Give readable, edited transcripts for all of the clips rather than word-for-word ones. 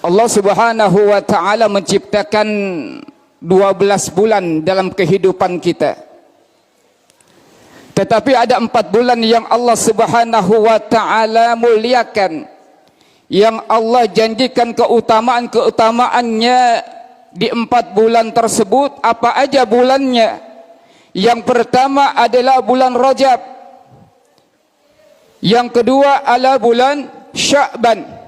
Allah Subhanahu wa taala menciptakan 12 bulan dalam kehidupan kita. Tetapi ada 4 bulan yang Allah Subhanahu wa taala muliakan, yang Allah janjikan keutamaan-keutamaannya di 4 bulan tersebut. Apa aja bulannya? Yang pertama adalah bulan Rajab. Yang kedua adalah bulan Sya'ban.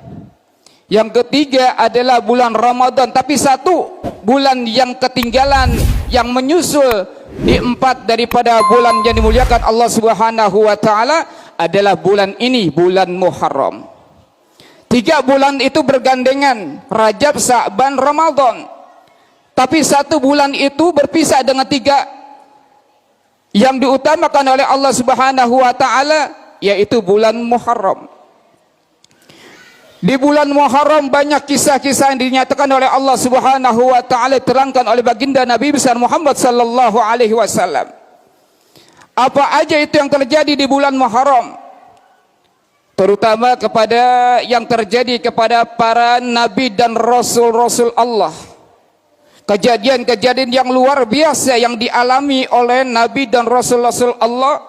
Yang ketiga adalah bulan Ramadan. Tapi satu bulan yang ketinggalan, yang menyusul di 4 daripada bulan yang dimuliakan Allah Subhanahu wa taala adalah bulan ini, bulan Muharram. 3 bulan itu bergandengan, Rajab, Sya'ban, Ramadan. Tapi satu bulan itu berpisah dengan 3 yang diutamakan oleh Allah Subhanahu wa taala, yaitu bulan Muharram. Di bulan Muharram banyak kisah-kisah yang dinyatakan oleh Allah Subhanahu wa taala, terangkan oleh baginda Nabi besar Muhammad sallallahu alaihi wasallam. Apa aja itu yang terjadi di bulan Muharram? Terutama kepada yang terjadi kepada para nabi dan rasul-rasul Allah. Kejadian-kejadian yang luar biasa yang dialami oleh nabi dan rasul-rasul Allah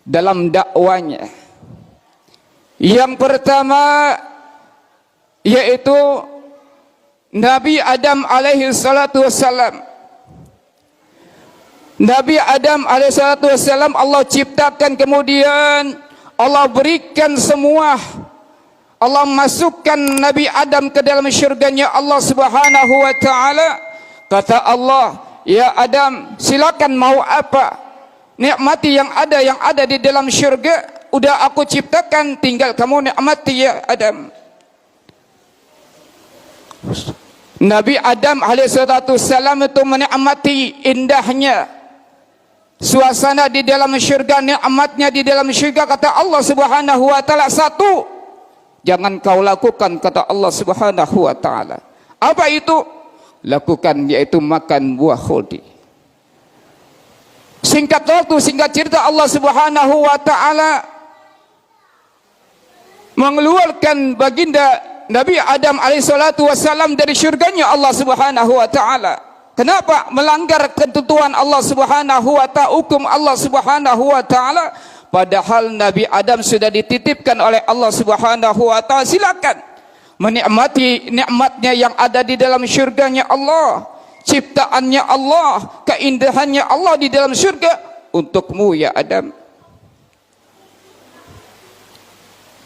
dalam dakwanya. Yang pertama yaitu Nabi Adam alaihi salatu wassalam. Nabi Adam alaihi salatu wassalam Allah ciptakan, kemudian Allah berikan semua, Allah masukkan Nabi Adam ke dalam syurganya Allah Subhanahu wa taala. Kata Allah, "Ya Adam, silakan mau apa? Nikmati yang ada di dalam syurga. Udah aku ciptakan, tinggal kamu nikmati ya Adam." Nabi Adam alaihissalam itu menikmati indahnya suasana di dalam syurga, nikmatnya di dalam syurga. Kata Allah Subhanahu wa taala, satu jangan kau lakukan, kata Allah Subhanahu wa taala. Apa itu? Lakukan, yaitu makan buah khuldi. Singkat waktu, singkat cerita, Allah Subhanahu wa taala mengeluarkan baginda Nabi Adam alaihissalatu wassalam dari syurganya Allah Subhanahu wa taala. Kenapa? Melanggar ketentuan Allah Subhanahu wa taala, hukum Allah Subhanahu wa taala. Padahal Nabi Adam sudah dititipkan oleh Allah Subhanahu wa taala, silakan menikmati nikmatnya yang ada di dalam syurganya Allah, ciptaannya Allah, keindahannya Allah di dalam syurga untukmu ya Adam.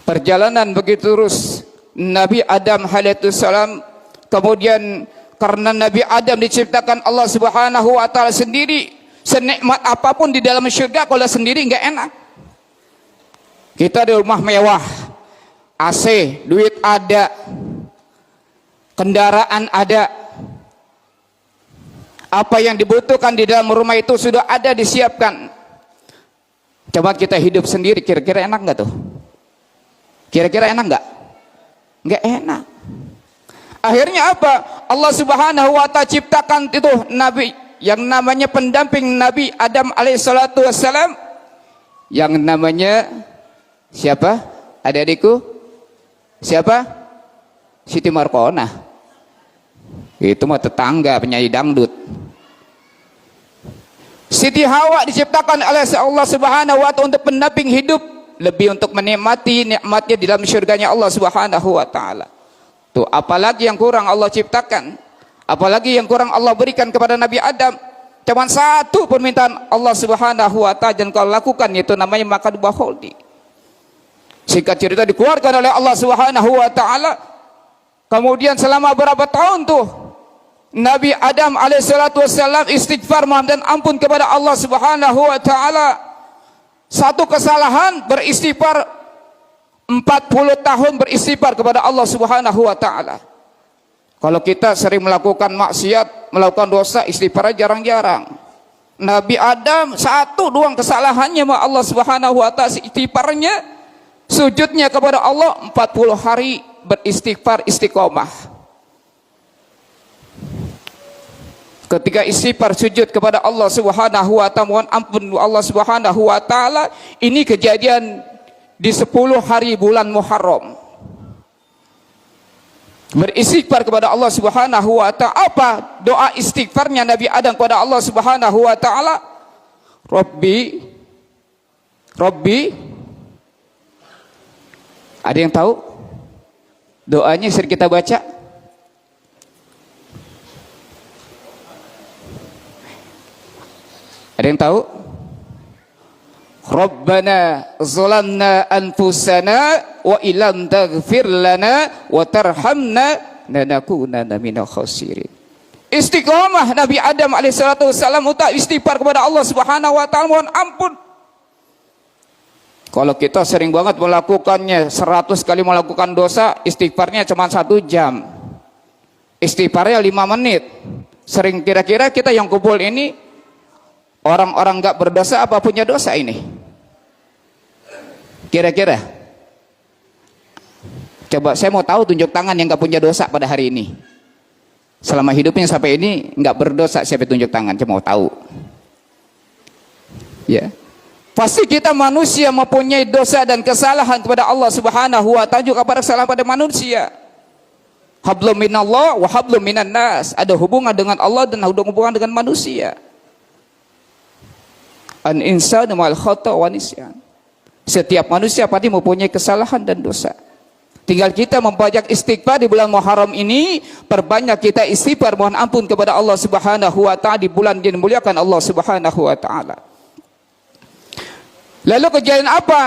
Perjalanan begitu terus Nabi Adam alaihissalam, kemudian karena Nabi Adam diciptakan Allah Subhanahu wa taala sendiri, senikmat apapun di dalam syurga kalau sendiri enggak enak. Kita di rumah mewah, AC, duit ada, kendaraan ada, apa yang dibutuhkan di dalam rumah itu sudah ada, disiapkan. Coba kita hidup sendiri, kira-kira enak enggak tuh? Kira-kira enak enggak? Enggak enak. Akhirnya apa? Allah Subhanahu wa taala ciptakan itu nabi yang namanya pendamping Nabi Adam alaihissalatu wassalam, yang namanya siapa? Adik-adikku? Siapa? Siti Markona. Itu mah tetangga penyanyi dangdut. Siti Hawa diciptakan oleh Allah Subhanahu wa taala untuk pendamping hidup, lebih untuk menikmati nikmatnya di dalam syurganya Allah Subhanahu wa taala. Tuh, apalagi yang kurang Allah ciptakan, apalagi yang kurang Allah berikan kepada Nabi Adam. Cuman satu permintaan Allah Subhanahu wa taala dan kau lakukan, yaitu namanya makan buah khuldi. Singkat cerita dikeluarkan oleh Allah Subhanahu wa taala. Kemudian selama berapa tahun tuh Nabi Adam alaihissalatu wassalam istighfar dan ampun kepada Allah Subhanahu wa taala. Satu kesalahan beristighfar, 40 tahun beristighfar kepada Allah Subhanahu wa taala. Kalau kita sering melakukan maksiat, melakukan dosa, istighfar jarang-jarang. Nabi Adam satu doang kesalahannya sama Allah Subhanahu wa taala, istighfarnya, sujudnya kepada Allah 40 hari beristighfar istiqomah. Ketika istighfar sujud kepada Allah Subhanahu wa taala, mohon ampun Allah Subhanahu wa taala. Ini kejadian di 10 hari bulan Muharram. beristighfar kepada Allah Subhanahu wa taala. Apa doa istighfarnya Nabi Adam kepada Allah Subhanahu wa taala? Rabbi, ada yang tahu doanya? Sering kita baca. Ada yang tahu? Rabbana zalamna anfusana wa illam taghfir lana wa tarhamna lanakunanna minal khasirin. Istiqamah Nabi Adam alaihissalatu wassalam untuk istighfar kepada Allah Subhanahu wa taala, mohon ampun. Kalau kita sering banget melakukannya, 100 kali melakukan dosa, istighfarnya cuma 1 jam. Istighfarnya 5 menit. Sering kira-kira kita yang kumpul ini orang-orang enggak berdosa apa punya dosa ini? Kira-kira. Coba saya mau tahu, tunjuk tangan yang enggak punya dosa pada hari ini. Selama hidupnya sampai ini enggak berdosa, siapa tunjuk tangan? Saya mau tahu. Ya. Pasti kita manusia mempunyai dosa dan kesalahan kepada Allah Subhanahu wa taala, juga pada kesalahan pada manusia. Hablum minallah wa hablum minan nas. Ada hubungan dengan Allah dan hubungan dengan manusia. An insanu ma'al khata' wa nisyan. Setiap manusia pasti mempunyai kesalahan dan dosa. Tinggal kita memperbanyak istighfar di bulan Muharram ini, perbanyak kita istighfar mohon ampun kepada Allah Subhanahu wa taala di bulan yang dimuliakan Allah Subhanahu wa taala. Lalu kejadian apa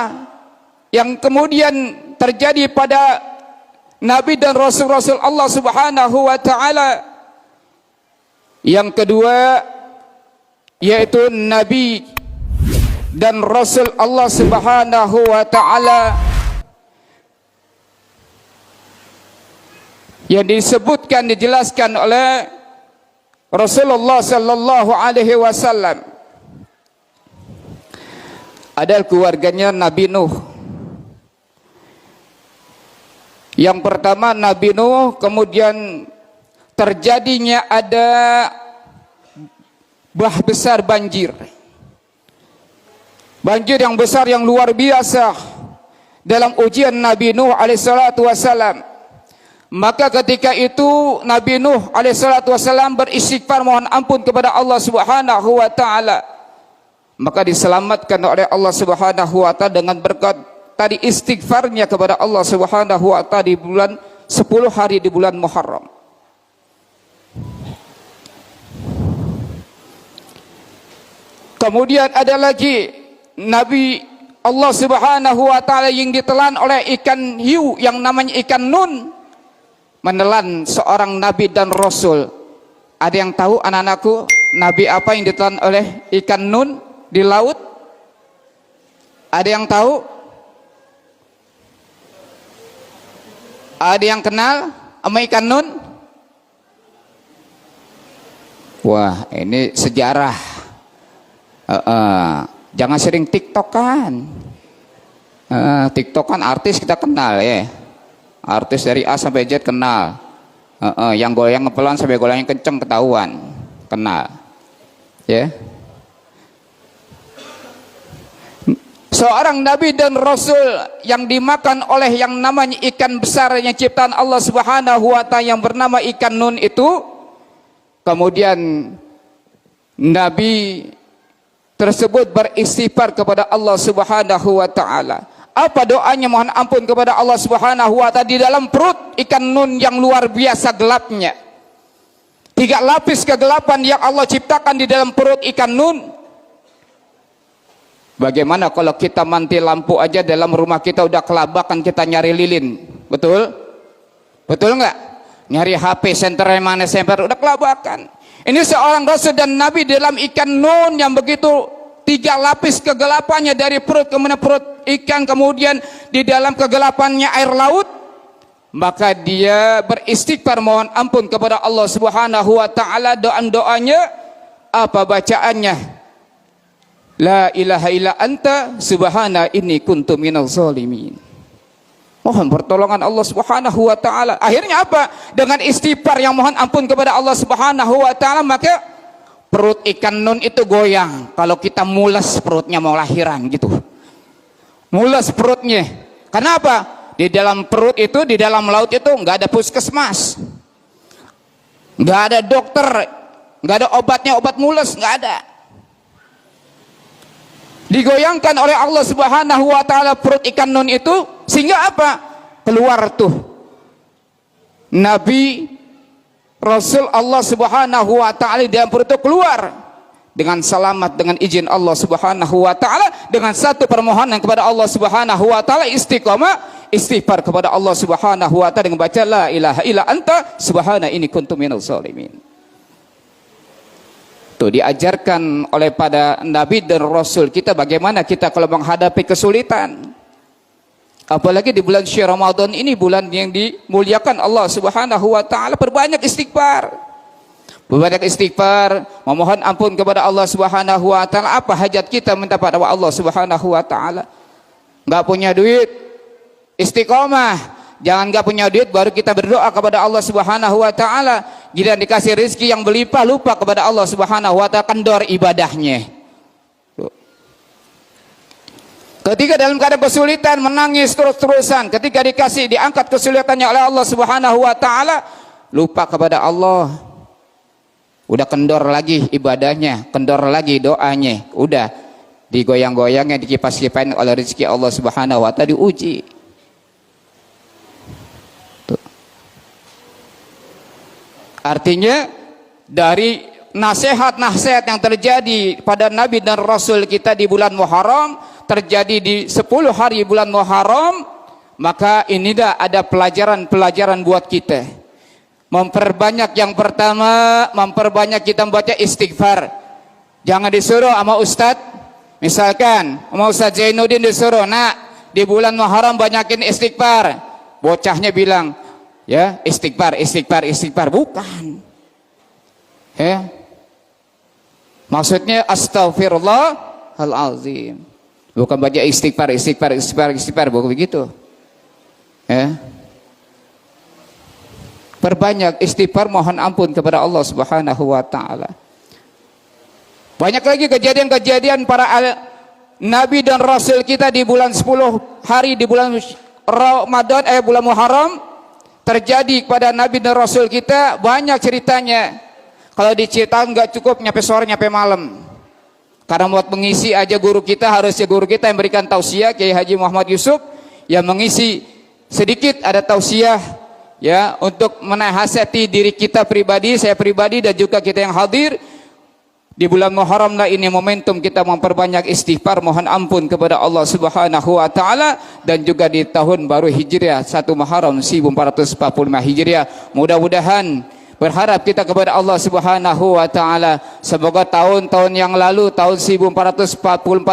yang kemudian terjadi pada Nabi dan Rasul-Rasul Allah Subhanahu wa taala? Yang kedua yaitu Nabi dan Rasul Allah Subhanahu wa taala yang disebutkan, dijelaskan oleh Rasulullah sallallahu alaihi wasallam adalah keluarganya Nabi Nuh. Yang pertama Nabi Nuh, kemudian terjadinya ada besar banjir. Banjir yang besar yang luar biasa dalam ujian Nabi Nuh alaihissalatu wassalam. Maka ketika itu Nabi Nuh alaihissalatu wassalam beristighfar mohon ampun kepada Allah Subhanahu wa taala. Maka diselamatkan oleh Allah Subhanahu wa taala dengan berkat tadi istighfarnya kepada Allah Subhanahu wa taala di bulan 10 hari di bulan Muharram. Kemudian ada lagi Nabi Allah Subhanahu wa taala yang ditelan oleh ikan hiu yang namanya ikan nun, menelan seorang nabi dan rasul. Ada yang tahu anak-anakku nabi apa yang ditelan oleh ikan nun di laut? Ada yang tahu? Ada yang kenal sama ikan nun? Wah, ini sejarah. Jangan sering tiktokan. Tiktokan artis kita kenal ya. Artis dari A sampai Z kenal. Yang goyang pelan sampai goyang kenceng ketahuan, kenal. Ya. Seorang nabi dan rasul yang dimakan oleh yang namanya ikan besar yang ciptaan Allah Subhanahu wa taala yang bernama ikan nun itu, kemudian nabi tersebut beristighfar kepada Allah Subhanahu wa taala. Apa doanya? Mohon ampun kepada Allah Subhanahu wa taala di dalam perut ikan nun yang luar biasa gelapnya. 3 lapis kegelapan yang Allah ciptakan di dalam perut ikan nun. Bagaimana kalau kita mati lampu aja dalam rumah kita udah kelabakan, kita nyari lilin, betul? Betul nggak? Nyari HP senter mana senter udah kelabakan. Ini seorang rasul dan nabi dalam ikan nun yang begitu 3 lapis kegelapannya dari perut, kemudian perut ikan, kemudian di dalam kegelapannya air laut. Maka dia beristighfar mohon ampun kepada Allah Subhanahu wa taala. Doa-doanya apa bacaannya? La ilaha illa anta subhana inni kuntu minaz zalimin. Mohon pertolongan Allah Subhanahu wa taala. Akhirnya apa? Dengan istighfar yang mohon ampun kepada Allah Subhanahu wa taala, maka perut ikan nun itu goyang. Kalau kita mules perutnya mau lahiran gitu. Mules perutnya. Kenapa? Di dalam perut itu, di dalam laut itu nggak ada puskesmas, nggak ada dokter, nggak ada obatnya, obat mules nggak ada. Digoyangkan oleh Allah Subhanahu wa taala perut ikan nun itu, sehingga apa? Keluar tuh Nabi Rasul Allah Subhanahu wa taala di dalam perut itu keluar dengan selamat, dengan izin Allah Subhanahu wa taala, dengan satu permohonan kepada Allah Subhanahu wa taala, istiqamah, istighfar kepada Allah Subhanahu wa taala dengan baca la ilaha illa anta subhana inni kuntu minaz zalimin. Tuh diajarkan oleh pada nabi dan rasul kita bagaimana kita kalau menghadapi kesulitan. Apalagi di bulan Syahrir Ramadan ini, bulan yang dimuliakan Allah Subhanahu wa taala, perbanyak istighfar. Berbanyak istighfar, memohon ampun kepada Allah Subhanahu wa taala. Apa hajat kita minta pada Allah Subhanahu wa taala? Enggak punya duit, istiqomah. Jangan enggak punya duit baru kita berdoa kepada Allah Subhanahu wa taala. Jika dikasih rezeki yang berlimpah, lupa kepada Allah Subhanahu wa taala, kendor ibadahnya. Ketika dalam keadaan kesulitan menangis terus-terusan, ketika dikasih diangkat kesulitannya oleh Allah Subhanahu wa taala, lupa kepada Allah. Udah kendor lagi ibadahnya, kendor lagi doanya, udah digoyang-goyangnya, dikipas-kipain oleh rezeki Allah Subhanahu wa taala, diuji. Tuh. Artinya dari nasihat-nasihat yang terjadi pada Nabi dan Rasul kita di bulan Muharram, terjadi di 10 hari bulan Muharram, maka ini dah ada pelajaran-pelajaran buat kita. Memperbanyak, yang pertama, memperbanyak kita membaca istighfar. Jangan disuruh sama ustadz, misalkan sama Ustadz Zainuddin disuruh, nak di bulan Muharram banyakin istighfar. Bocahnya bilang, ya istighfar, istighfar, istighfar. Bukan, ya, maksudnya astaghfirullahalazim, bukan baca istighfar, istighfar, istighfar, istighfar, bukan begitu, ya. Perbanyak istighfar, mohon ampun kepada Allah Subhanahu wa taala. Banyak lagi kejadian-kejadian para nabi dan rasul kita di bulan 10 hari di bulan Ramadan, bulan Muharram, terjadi kepada nabi dan rasul kita, banyak ceritanya. Kalau diceritakan nggak cukup, nyampe sore, nyampe malam. Karena buat mengisi aja guru kita, harusnya guru kita yang berikan tausiah, Kiai Haji Muhammad Yusuf, yang mengisi sedikit ada tausiah, ya, untuk menasihati diri kita pribadi, saya pribadi, dan juga kita yang hadir di bulan Muharram ini. Momentum kita memperbanyak istighfar, mohon ampun kepada Allah Subhanahu wa taala, dan juga di tahun baru Hijriah 1 Muharram 1445 Hijriah. Mudah-mudahan, berharap kita kepada Allah Subhanahu wa taala, semoga tahun-tahun yang lalu, tahun 1444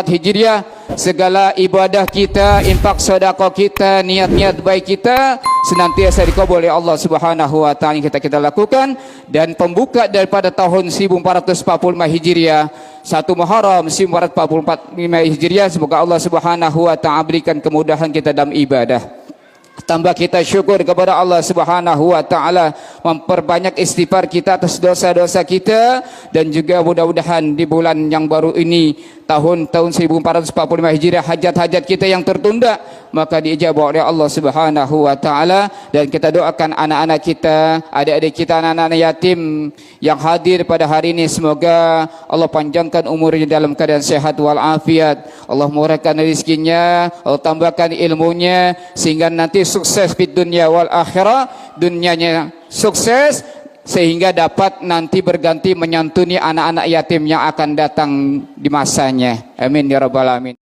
Hijriah, segala ibadah kita, infak sedekah kita, niat-niat baik kita senantiasa dikabul oleh Allah Subhanahu wa taala yang kita lakukan. Dan pembuka daripada tahun 1445 Hijriah 1 Muharram 1445 Hijriah, semoga Allah Subhanahu wa taala berikan kemudahan kita dalam ibadah. Tambah kita syukur kepada Allah Subhanahu wa taala, memperbanyak istighfar kita atas dosa-dosa kita, dan juga mudah-mudahan di bulan yang baru ini, tahun 1445 Hijriah, hajat-hajat kita yang tertunda maka diijabah oleh Allah Subhanahu wa taala. Dan kita doakan anak-anak kita, adik-adik kita, anak-anak yatim yang hadir pada hari ini, semoga Allah panjangkan umurnya dalam keadaan sehat walafiat, Allah murahkan rezekinya, Allah tambahkan ilmunya, sehingga nanti sukses di dunia wal akhirah, dunianya sukses, sehingga dapat nanti berganti menyantuni anak-anak yatim yang akan datang di masanya. Amin ya rabbal alamin.